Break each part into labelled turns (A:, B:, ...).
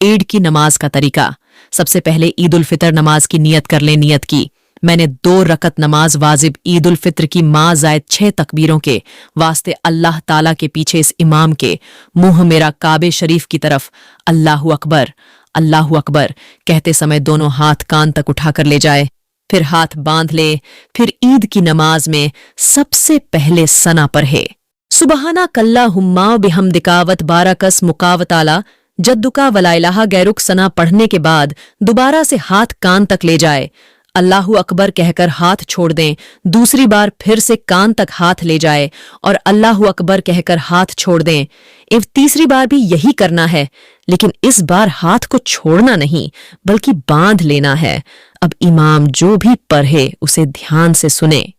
A: ईद की नमाज का तरीका। सबसे पहले ईद उल फितर नमाज की नियत कर लें। नियत की मैंने 2 रकत नमाज वाजिब ईद उल फित्र की माँ जायद 6 तकबीरों के वास्ते अल्लाह ताला के पीछे इस इमाम के मुंह मेरा काबे शरीफ की तरफ अल्लाहु अकबर कहते समय दोनों हाथ कान तक उठाकर ले जाए, फिर हाथ बांध ले। फिर ईद की नमाज में सबसे पहले सना पढ़े, सुबहाना कल्ला हुम्मा बिहमदिकावत बारकस मुकावताला जद्दुका वला इलाहा गैरुक सना पढ़ने के बाद दोबारा से हाथ कान तक ले जाए, अल्लाहु अकबर कहकर हाथ छोड़ दें। दूसरी बार फिर से कान तक हाथ ले जाए और अल्लाहु अकबर कहकर हाथ छोड़ दें। इव तीसरी बार भी यही करना है, लेकिन इस बार हाथ को छोड़ना नहीं बल्कि बांध लेना है। अब इमाम जो भी पढ़े उसे ध्यान से सुने,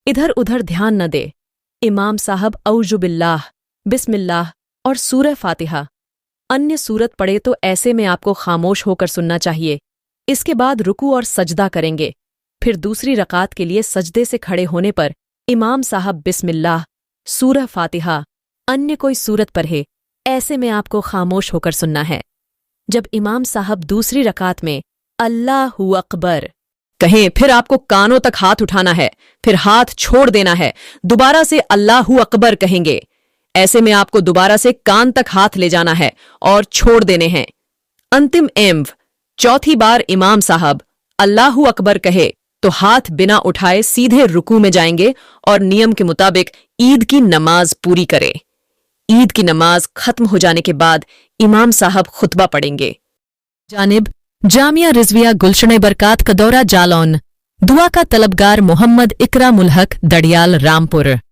A: इधर उधर ध्यान न दे। इमाम साहब औज़ु बिल्लाह, बिस्मिल्लाह और सूरह फातिहा अन्य सूरत पढ़े तो ऐसे में आपको खामोश होकर सुनना चाहिए। इसके बाद रुकू और सजदा करेंगे। फिर दूसरी रकात के लिए सजदे से खड़े होने पर इमाम साहब बिस्मिल्लाह, सूरह फातिहा अन्य कोई सूरत पढ़े, ऐसे में आपको खामोश होकर सुनना है। जब इमाम साहब दूसरी रकात में अल्लाहु अकबर कहें, फिर आपको कानों तक हाथ उठाना है, फिर हाथ छोड़ देना है। दोबारा से अल्लाहु अकबर कहेंगे, ऐसे में आपको दोबारा से कान तक हाथ ले जाना है और छोड़ देने हैं। अंतिम एम्व चौथी बार इमाम साहब अल्लाहु अकबर कहे तो हाथ बिना उठाए सीधे रुकू में जाएंगे और नियम के मुताबिक ईद की नमाज पूरी करे। ईद की नमाज खत्म हो जाने के बाद इमाम साहब खुतबा पढ़ेंगे। जानिब जामिया रिजविया गुलशन बरकात का दौरा जालौन, दुआ का तलबगार मोहम्मद इकरामुल हक दड़ियाल रामपुर।